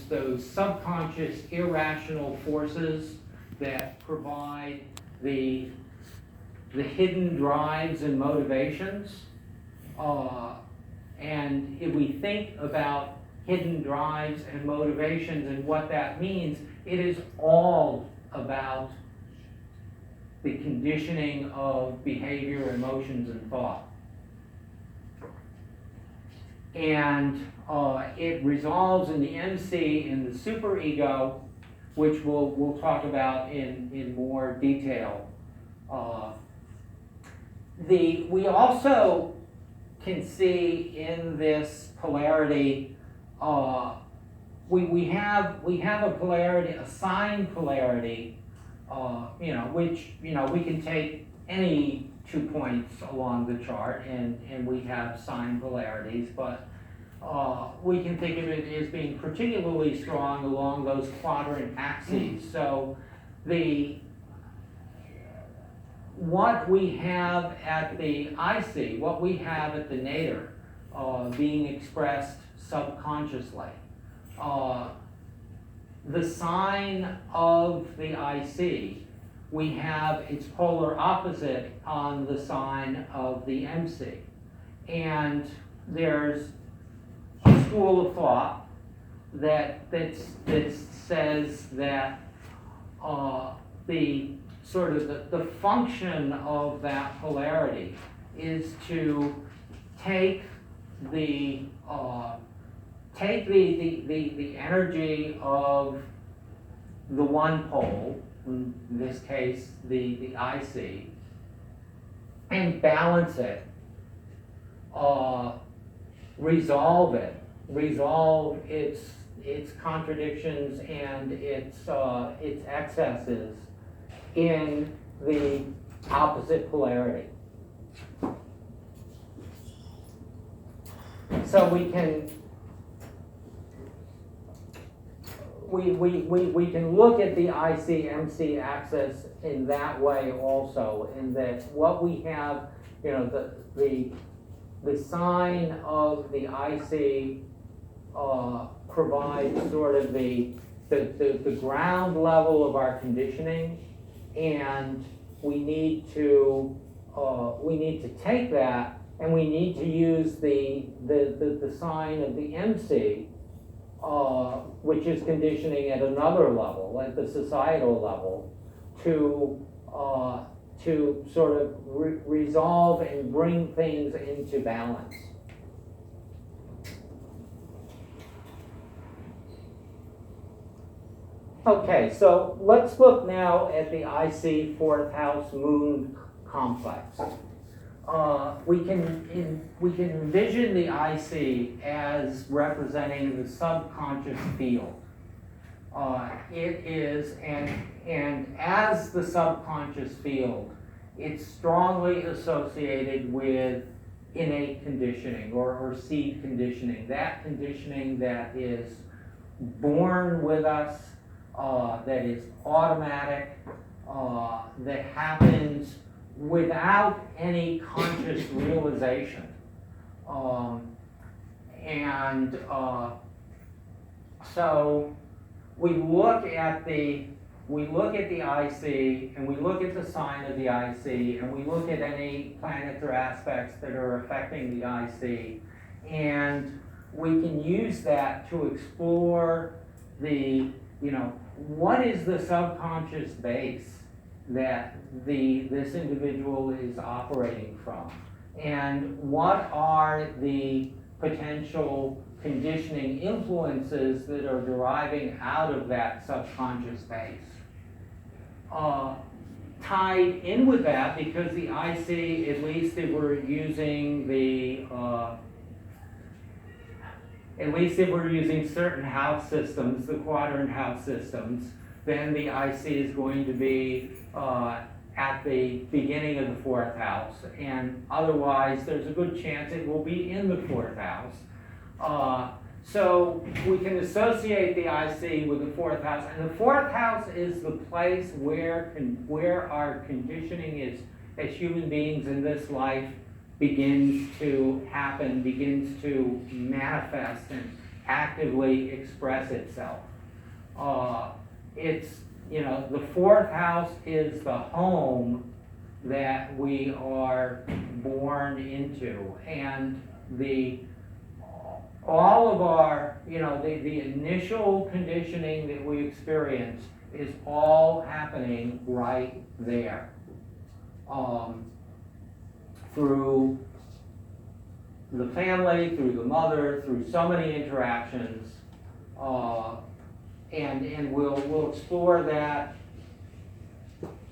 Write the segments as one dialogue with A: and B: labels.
A: those subconscious irrational forces that provide the hidden drives and motivations. And if we think about hidden drives and motivations and what that means, it is all about the conditioning of behavior, emotions, and thought. And it resolves in the MC, in the superego, which we'll talk about in more detail. We also can see in this polarity, we have a polarity, a sign polarity, which we can take any 2 points along the chart, and we have sign polarities, but we can think of it as being particularly strong along those quadrant axes. So what we have at the IC, what we have at the nadir, being expressed subconsciously. The sign of the IC, we have its polar opposite on the sign of the MC. And there's a school of thought that says that the sort of the function of that polarity is to take the energy of the one pole, in this case the IC, and balance it, resolve its contradictions and its excesses in the opposite polarity. So we can look at the IC-MC axis in that way also, in that what we have, the sign of the IC provides sort of the ground level of our conditioning, and we need to take that, and we need to use the sign of the MC, which is conditioning at another level, at the societal level, to sort of resolve and bring things into balance. Okay, so let's look now at the IC fourth house moon complex. We can envision the IC as representing the subconscious field. It is, and as the subconscious field, it's strongly associated with innate conditioning or seed conditioning, that conditioning that is born with us, that is automatic, that happens without any conscious realization. So we look at the IC, and we look at the sign of the IC, and we look at any planets or aspects that are affecting the IC, and we can use that to explore what is the subconscious base that this individual is operating from, and what are the potential conditioning influences that are deriving out of that subconscious base. Tied in with that, because the IC, at least if we're using certain house systems, the quadrant house systems, then the IC is going to be at the beginning of the fourth house, and otherwise there's a good chance it will be in the fourth house. So we can associate the IC with the fourth house, and the fourth house is the place where our conditioning as human beings in this life begins to happen, begins to manifest, and actively express itself. It's, you know, the fourth house is the home that we are born into, and all of our, you know, the initial conditioning that we experience is all happening right there, through the family, through the mother, through so many interactions, and we'll explore that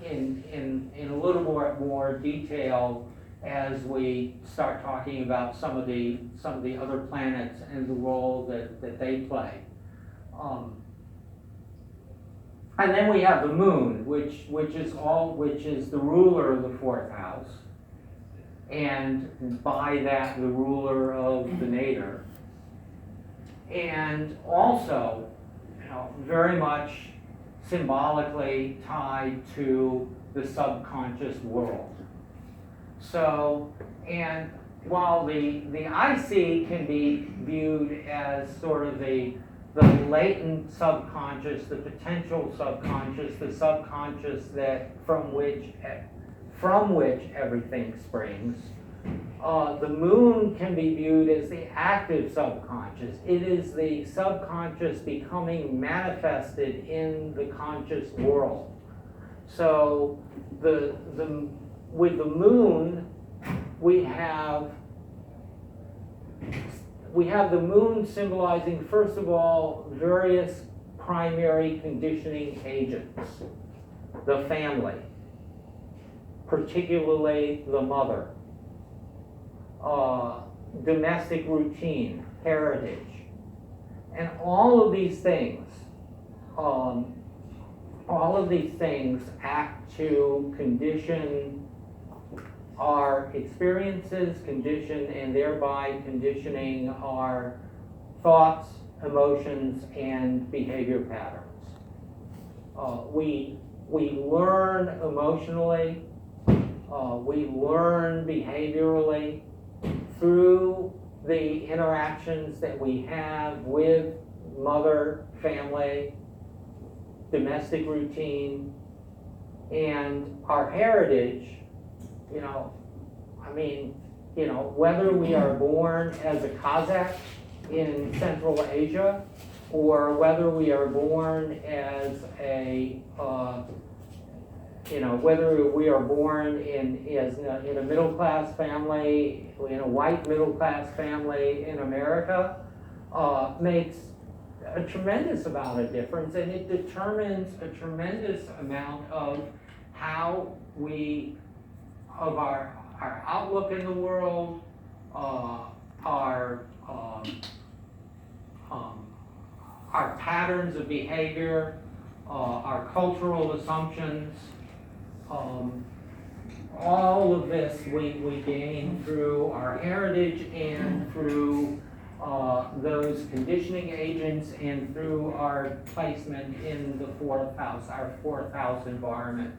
A: in a little more detail as we start talking about some of the other planets and the role that they play. And then we have the moon, which is the ruler of the fourth house, and by that the ruler of the nadir, and also, you know, very much symbolically tied to the subconscious world. So, and while the IC can be viewed as sort of the latent subconscious, the potential subconscious, the subconscious that from which everything springs, the moon can be viewed as the active subconscious. It is the subconscious becoming manifested in the conscious world. So with the moon, we have the moon symbolizing, first of all, various primary conditioning agents. The family, particularly the mother, domestic routine, heritage, and all of these things act to condition our experiences, and thereby conditioning our thoughts, emotions, and behavior patterns. We learn emotionally, we learn behaviorally through the interactions that we have with mother, family, domestic routine, and our heritage. You know, I mean, you know, whether we are born as a Kazakh in Central Asia, or whether we are born as whether we are born in a middle class family, in a white middle class family in America, makes a tremendous amount of difference, and it determines a tremendous amount of how our outlook in the world, our patterns of behavior, our cultural assumptions, all of this we gain through our heritage and through those conditioning agents and through our placement in the fourth house, our fourth house environment.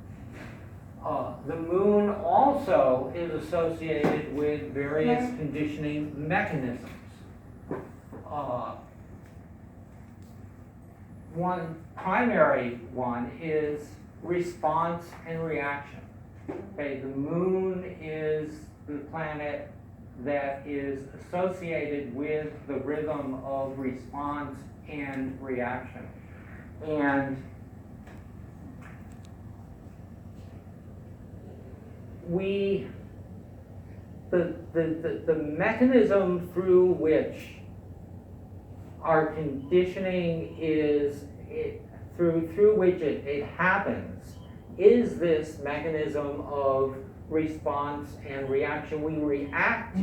A: The moon also is associated with various conditioning mechanisms. One primary one is response and reaction. Okay, the moon is the planet that is associated with the rhythm of response and reaction. And the mechanism through which our conditioning through which it happens is this mechanism of response and reaction. We react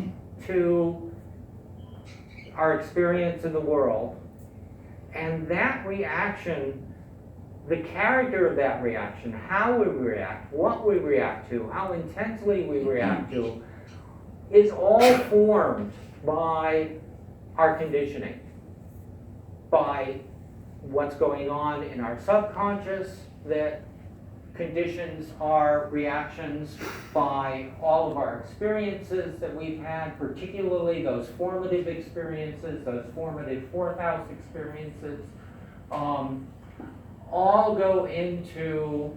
A: to our experience in the world, and that reaction, the character of that reaction, how we react, what we react to, how intensely we react to, is all formed by our conditioning, by what's going on in our subconscious that conditions are reactions by all of our experiences that we've had, particularly those formative experiences, those formative fourth house experiences, all go into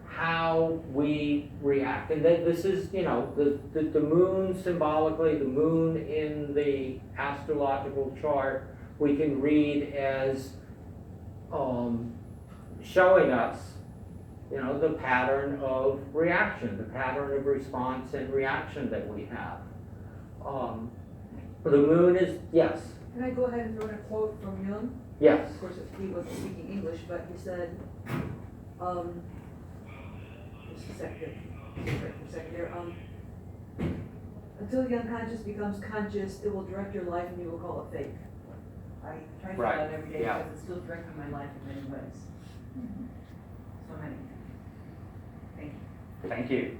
A: how we react. And then this is, the moon symbolically, the moon in the astrological chart, we can read as showing us, the pattern of reaction, the pattern of response and reaction that we have. The moon is, yes,
B: Can I go ahead and throw in a quote from Jung?
A: yes,
B: Of course, he wasn't speaking English, but he said, just a second there, until the unconscious becomes conscious, it will direct your life and you will call it fate. I try to do
A: Right,
B: that every day
A: yeah.
B: because it's still directing my life in many ways. So many. Thank you.
A: thank you.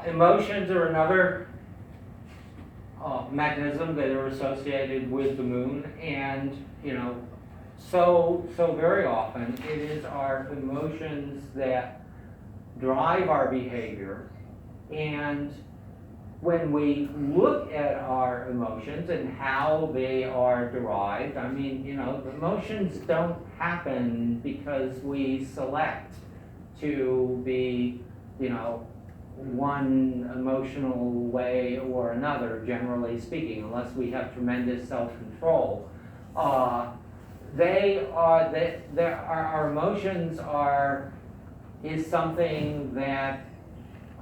A: Emotions are another mechanism that are associated with the moon, and so very often it is our emotions that drive our behavior. And when we look at our emotions and how they are derived, emotions don't happen because we select to be, one emotional way or another, generally speaking, unless we have tremendous self-control. Our emotions is something that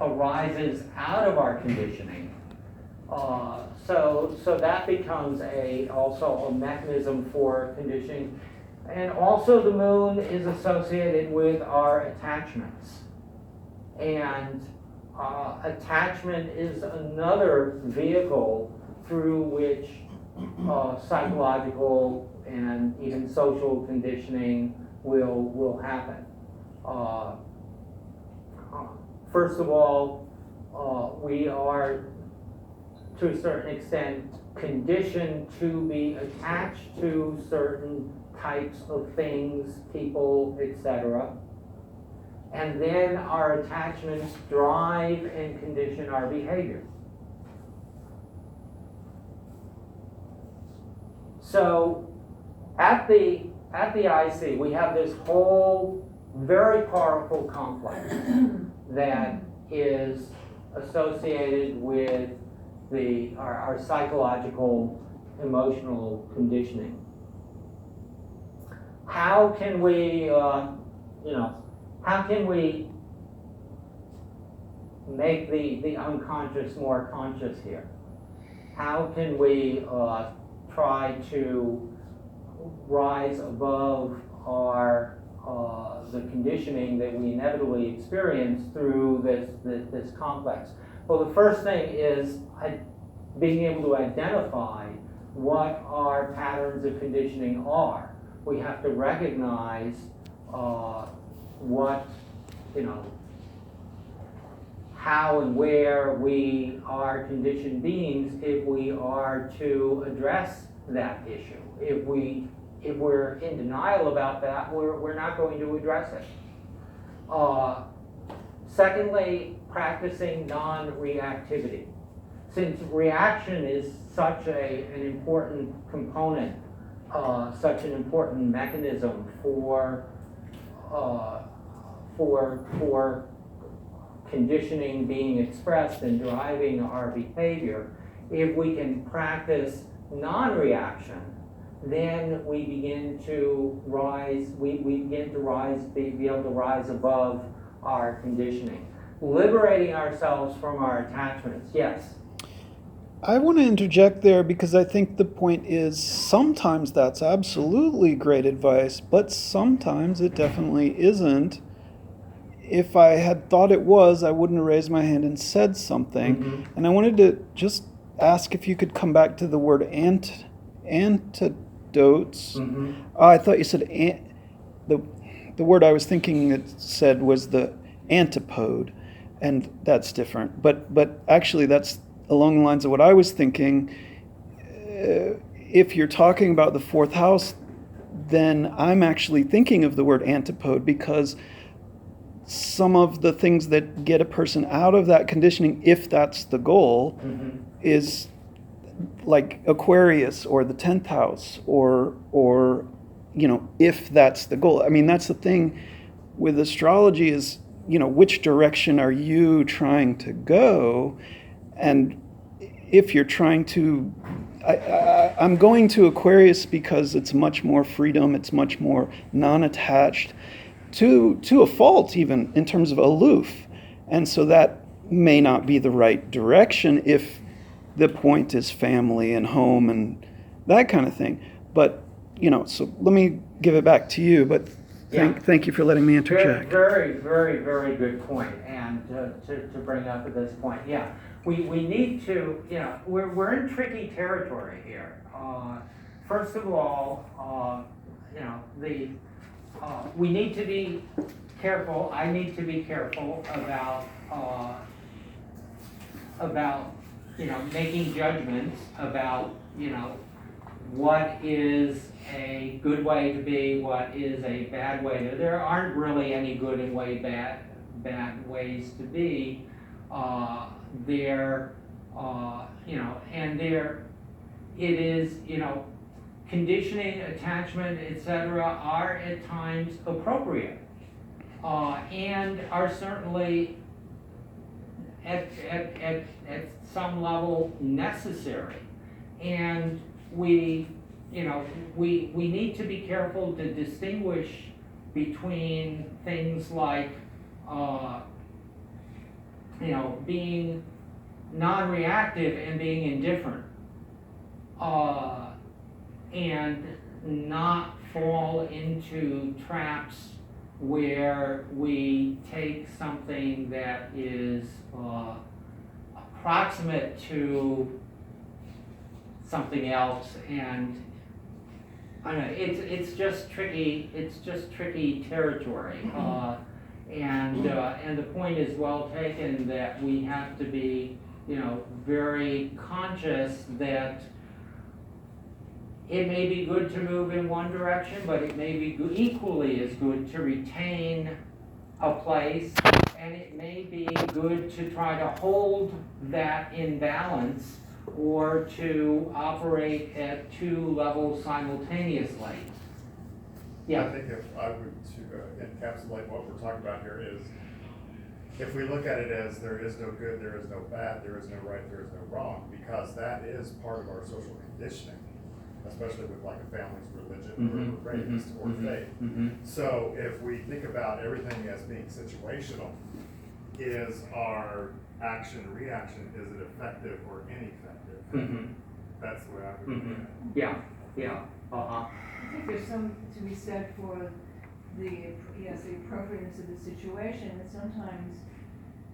A: arises out of our conditioning. So that becomes also a mechanism for conditioning. And also the moon is associated with our attachments. And attachment is another vehicle through which psychological and even social conditioning will happen. First of all, we are, to a certain extent, conditioned to be attached to certain types of things, people, etc. And then our attachments drive and condition our behavior. So at the IC, we have this whole very powerful complex that is associated with our psychological, emotional conditioning. How can we, how can we make the unconscious more conscious here? How can we try to rise above the conditioning that we inevitably experience through this complex? Well, the first thing is being able to identify what our patterns of conditioning are. We have to recognize what, how and where we are conditioned beings if we are to address that issue. If we're in denial about that, we're not going to address it. Secondly, practicing non-reactivity. Since reaction is such an important component, such an important mechanism for conditioning being expressed and driving our behavior, if we can practice non-reaction, then we begin to rise, be able to rise above our conditioning. Liberating ourselves from our attachments. Yes?
C: I want to interject there because I think the point is sometimes that's absolutely great advice, but sometimes it definitely isn't. If I had thought it was, I wouldn't have raised my hand and said something.
A: Mm-hmm.
C: And I wanted to just ask if you could come back to the word antidotes.
A: Mm-hmm.
C: I thought you said the word I was thinking it said was the antipode, and that's different. But actually that's along the lines of what I was thinking. If you're talking about the fourth house, then I'm actually thinking of the word antipode, because some of the things that get a person out of that conditioning, if that's the goal, is like Aquarius or the 10th house, or if that's the goal. I mean, that's the thing with astrology is, which direction are you trying to go? And if you're trying to, I'm going to Aquarius because it's much more freedom, it's much more non-attached, to a fault even, in terms of aloof. And so that may not be the right direction if the point is family and home and that kind of thing. But, so let me give it back to you, but thank you for letting me interject.
A: Very, very, very good point. And to bring up at this point, we need to, we're in tricky territory here. First of all, we need to be careful. I need to be careful about making judgments about what is a good way to be, what is a bad way to. There aren't really any good and bad ways to be. It is, conditioning, attachment, etc., are at times appropriate, and are certainly at some level necessary. And we need to be careful to distinguish between things like being non-reactive and being indifferent, and not fall into traps where we take something that is approximate to something else, and I don't know, it's just tricky. It's just tricky territory, and the point is well taken that we have to be, very conscious that it may be good to move in one direction, but it may be equally as good to retain a place, and it may be good to try to hold that in balance, or to operate at two levels simultaneously.
D: I think if I would encapsulate what we're talking about here is, if we look at it as there is no good, there is no bad, there is no right, there is no wrong, because that is part of our social conditioning, especially with like a family's religion or race or faith. So if we think about everything as being situational, is our action, reaction, is it effective or ineffective? That's the way I would look at it.
B: I think there's some to be said for the appropriateness of the situation, and sometimes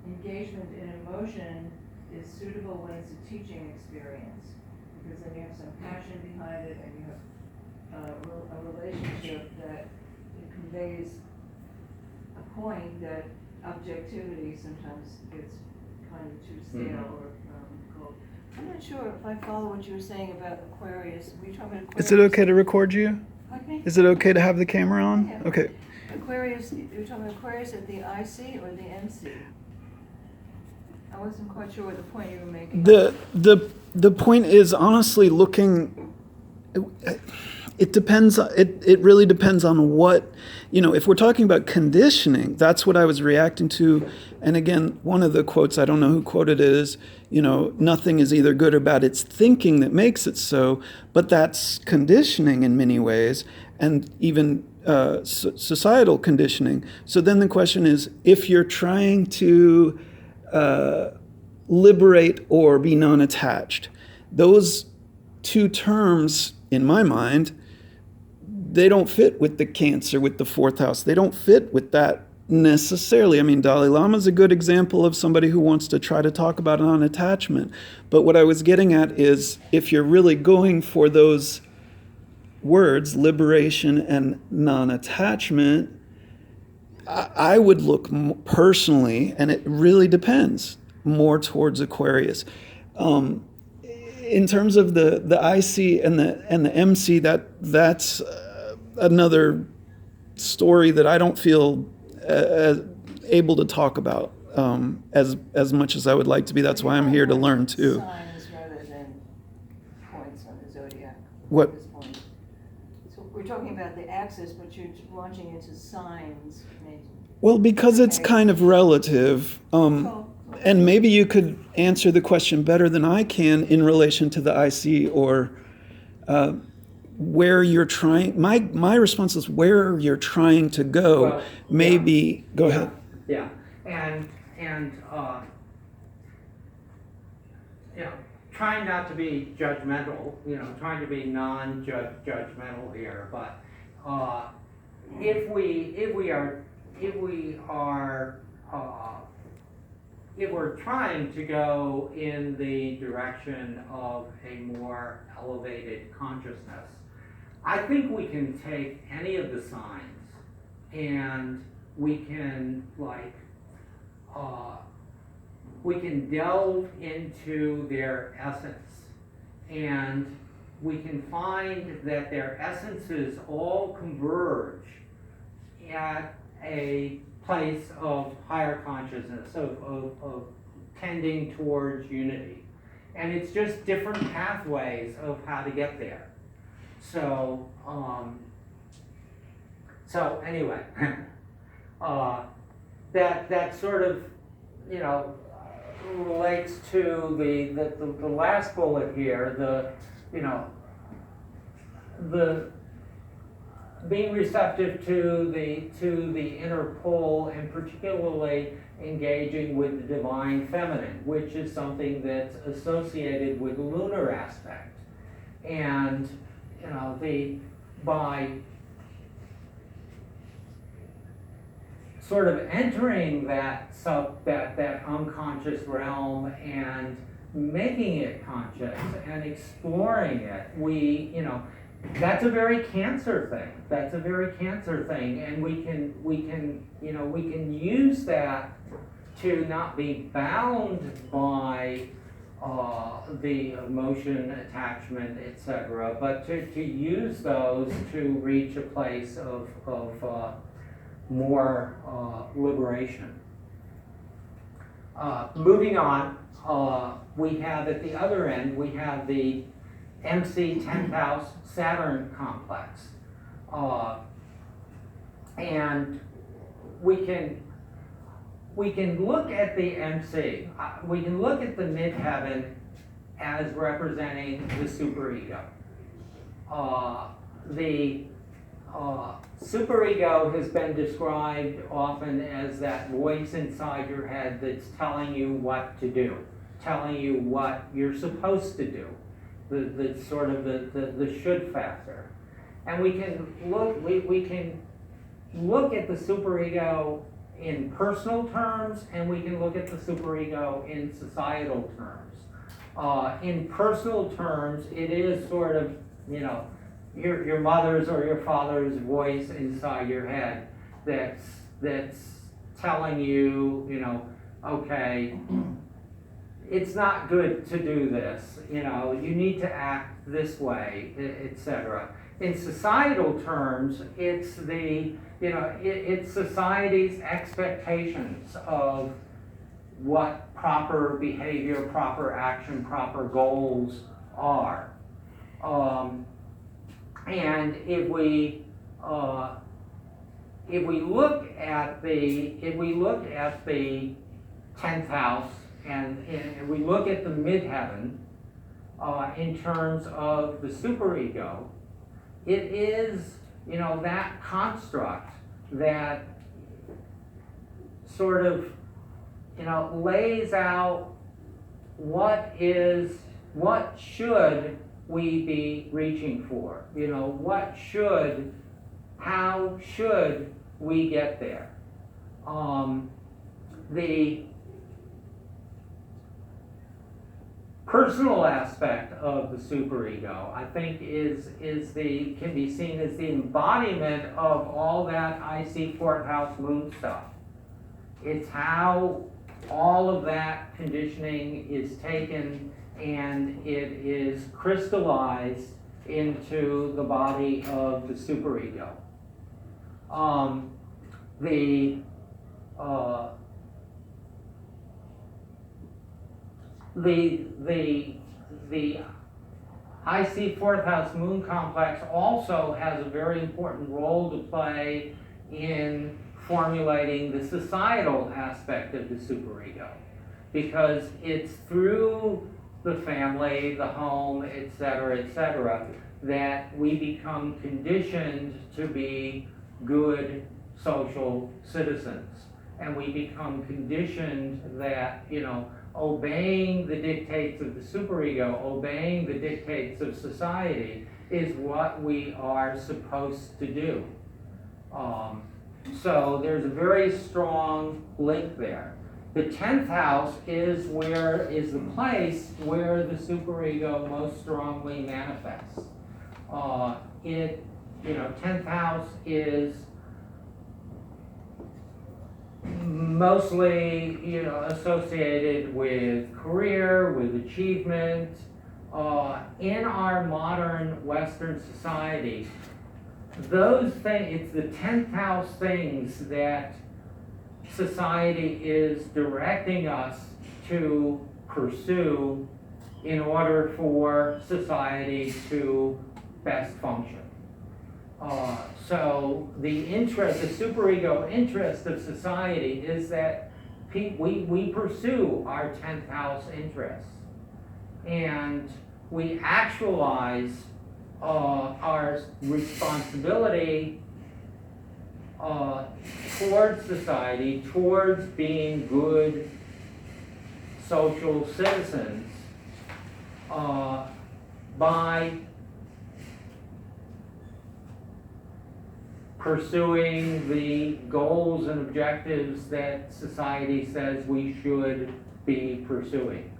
B: engagement in emotion is suitable when it's a teaching experience, because then you have some passion behind it, and you have a relationship that conveys a point that objectivity sometimes gets kind of too stale or cold. I'm not sure if I follow what you were saying about Aquarius. Were you talking about Aquarius?
C: Is it okay to record you?
B: Okay.
C: Is it okay to have the camera on?
B: Yeah.
C: Okay.
B: Aquarius, you're talking about Aquarius at the IC or the MC? I wasn't quite sure what the point you were making.
C: The point is, honestly, looking, it depends, it really depends on what, if we're talking about conditioning, that's what I was reacting to. And again, one of the quotes, I don't know who quoted it, is, nothing is either good or bad, it's thinking that makes it so, but that's conditioning in many ways, and even societal conditioning. So then the question is, if you're trying to liberate or be non-attached, those two terms, in my mind, they don't fit with the Cancer, with the fourth house. They don't fit with that necessarily. I mean, Dalai Lama is a good example of somebody who wants to try to talk about non-attachment. But what I was getting at is, if you're really going for those words, liberation and non-attachment, I would look personally, and it really depends, more towards Aquarius. In terms of the IC and the MC, that's another story that I don't feel able to talk about as much as I would like to be. That's why I'm here to learn too.
B: Signs rather than points on the zodiac.
C: What?
B: At this point. So we're talking about the axis, but you're launching into signs.
C: Well, because it's
B: Okay.
C: kind of relative.
B: Well,
C: And maybe you could answer the question better than I can in relation to the IC or where you're trying. My response is where you're trying to go.
A: Well,
C: Maybe go
A: Yeah,
C: ahead.
A: Yeah, and trying not to be judgmental, trying to be non-judgmental here, but if we're trying to go in the direction of a more elevated consciousness, I think we can take any of the signs and we can we can delve into their essence, and we can find that their essences all converge at a place of higher consciousness, of tending towards unity. And it's just different pathways of how to get there. So anyway, that sort of, relates to the last bullet here, the being receptive to the inner pull, and particularly engaging with the divine feminine, which is something that's associated with the lunar aspect. And by sort of entering that unconscious realm and making it conscious and exploring it, that's a very Cancer thing. That's a very Cancer thing, and we can use that to not be bound by the emotion, attachment, etc., but to use those to reach a place of more liberation. Moving on, we have at the other end, we have the MC 10th house Saturn complex. And we can look at the MC, we can look at the midheaven as representing the superego. The superego has been described often as that voice inside your head that's telling you what to do, telling you what you're supposed to do, the sort of the should factor. And we can look at the superego in personal terms, and we can look at the superego in societal terms. In personal terms, it is sort of, your mother's or your father's voice inside your head that's telling you, okay, it's not good to do this, you need to act this way, etc. In societal terms, it's it's society's expectations of what proper behavior, proper action, proper goals are. And if we look at the 10th house and we look at the midheaven in terms of the superego, it is that construct that sort of lays out what should we be reaching for? How should we get there? The personal aspect of the superego, I think, can be seen as the embodiment of all that IC 4th house moon stuff. It's how all of that conditioning is taken and it is crystallized into the body of the superego. The IC fourth house moon complex also has a very important role to play in formulating the societal aspect of the superego, because it's through the family, the home, etc., that we become conditioned to be good social citizens. And we become conditioned that, obeying the dictates of the superego, obeying the dictates of society is what we are supposed to do. So there's a very strong link there. The 10th house is the place where the superego most strongly manifests. 10th house is mostly, associated with career, with achievement. In our modern Western society, those things, it's the 10th house things that society is directing us to pursue in order for society to best function. So the superego interest of society is that we pursue our 10th house interests, and we actualize our responsibility towards society, towards being good social citizens, by pursuing the goals and objectives that society says we should be pursuing.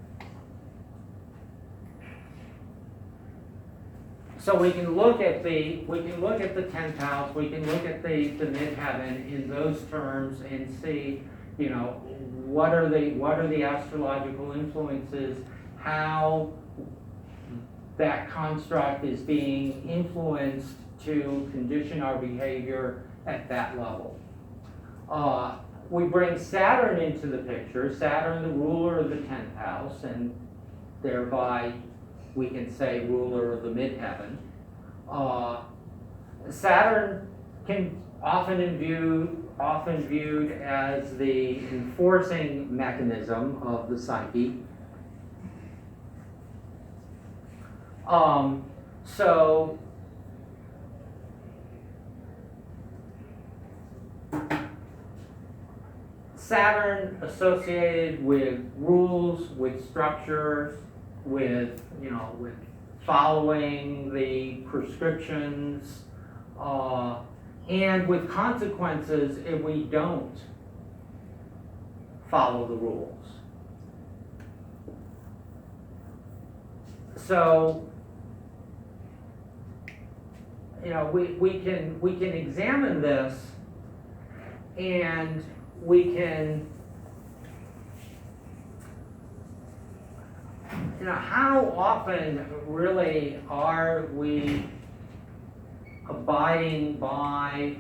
A: So we can look at the 10th house, we can look at the midheaven in those terms and see, what are the astrological influences, how that construct is being influenced to condition our behavior at that level. We bring Saturn into the picture, Saturn the ruler of the 10th house, and thereby we can say ruler of the midheaven. Saturn can often viewed as the enforcing mechanism of the psyche. So Saturn associated with rules, with structures, with following the prescriptions, and with consequences if we don't follow the rules. So, we can examine this, and we can, how often really are we abiding by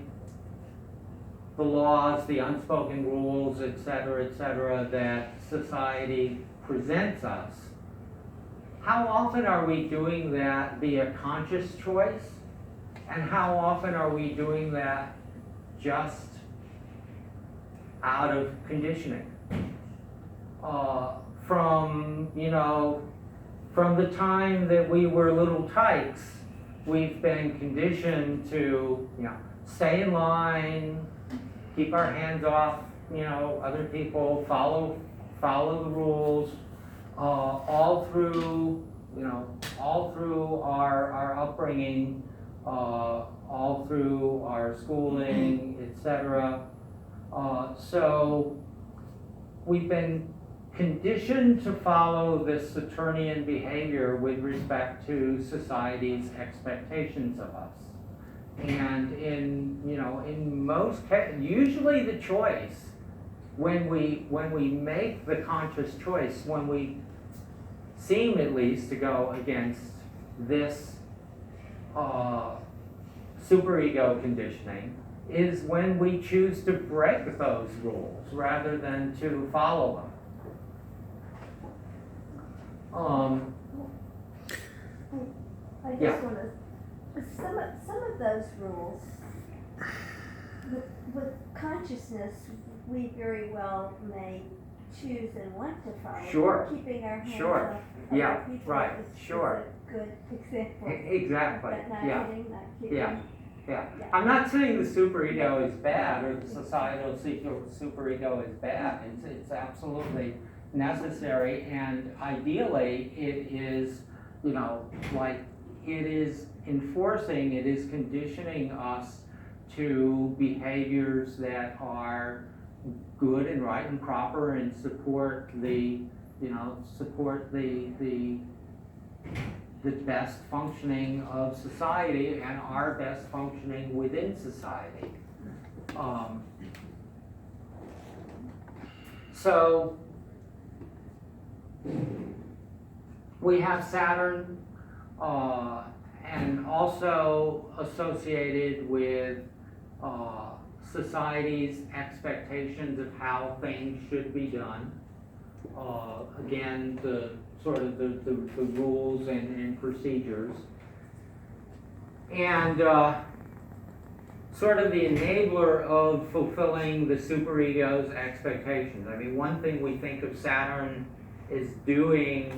A: the laws, the unspoken rules, etc., that society presents us? How often are we doing that via conscious choice? And how often are we doing that just out of conditioning? From the time that we were little tykes, we've been conditioned to, stay in line, keep our hands off, other people, follow the rules, all through our upbringing, all through our schooling, etc. So we've been conditioned to follow this Saturnian behavior with respect to society's expectations of us. And in most cases, usually the choice, when we make the conscious choice, when we seem at least to go against this superego conditioning is when we choose to break those rules rather than to follow them.
E: I
A: Yeah.
E: just wanna, some of those rules, with consciousness, we very well may choose and want to follow.
A: Sure.
E: Keeping our hands
A: Sure.
E: off
A: Yeah,
E: other people
A: right,
E: is
A: sure.
E: a good example.
A: Exactly,
E: But not
A: yeah.
E: hitting, not keeping.
A: Yeah. Yeah,
E: Yeah.
A: I'm not saying the superego is bad or the societal superego is bad. It's absolutely necessary, and ideally it is, you know, like it is enforcing, it is conditioning us to behaviors that are good and right and proper and support the, you know, support the best functioning of society and our best functioning within society. So we have Saturn, and also associated with society's expectations of how things should be done. Again, the sort of the rules and procedures. And sort of the enabler of fulfilling the superego's expectations. I mean, one thing we think of Saturn is doing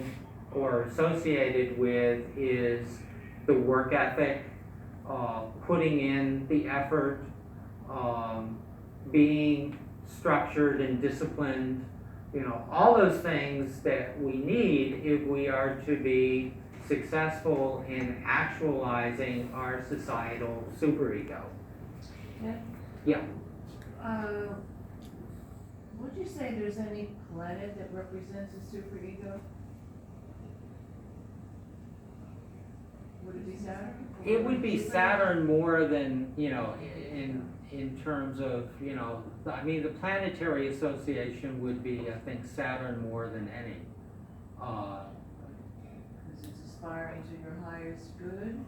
A: or associated with is the work ethic, putting in the effort, being structured and disciplined, you know, all those things that we need if we are to be successful in actualizing our societal superego.
B: Yeah.
A: Yeah.
B: Would you say there's any planet that represents a superego? Would it be Saturn?
A: It would be Saturn more than, you know, in terms of, you know, I mean, the planetary association would be, I think, Saturn more than any.
B: Because it's aspiring to your highest good?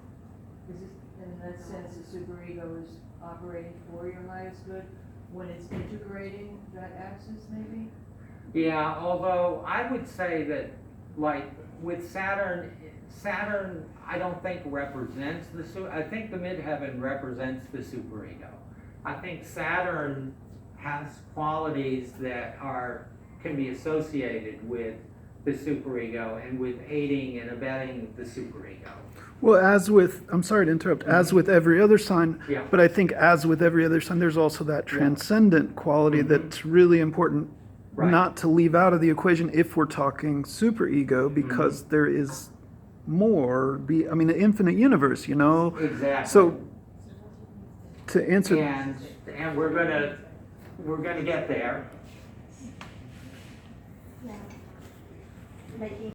B: Is it, in that sense, the superego is operating for your highest good when it's integrating that axis, maybe?
A: Yeah, although I would say that, like, with Saturn, I don't think represents I think the midheaven represents the superego. I think Saturn has qualities that can be associated with the superego and with aiding and abetting the superego.
C: Well, I'm sorry to interrupt, as with every other sign,
A: Yeah.
C: but I think as with every other sign, there's also that transcendent quality that's really important
A: Right.
C: not to leave out of the equation if we're talking superego, because there is more, I mean, an infinite universe, you know?
A: Exactly.
C: So, to answer...
A: And we're gonna get there.
E: Yeah. Making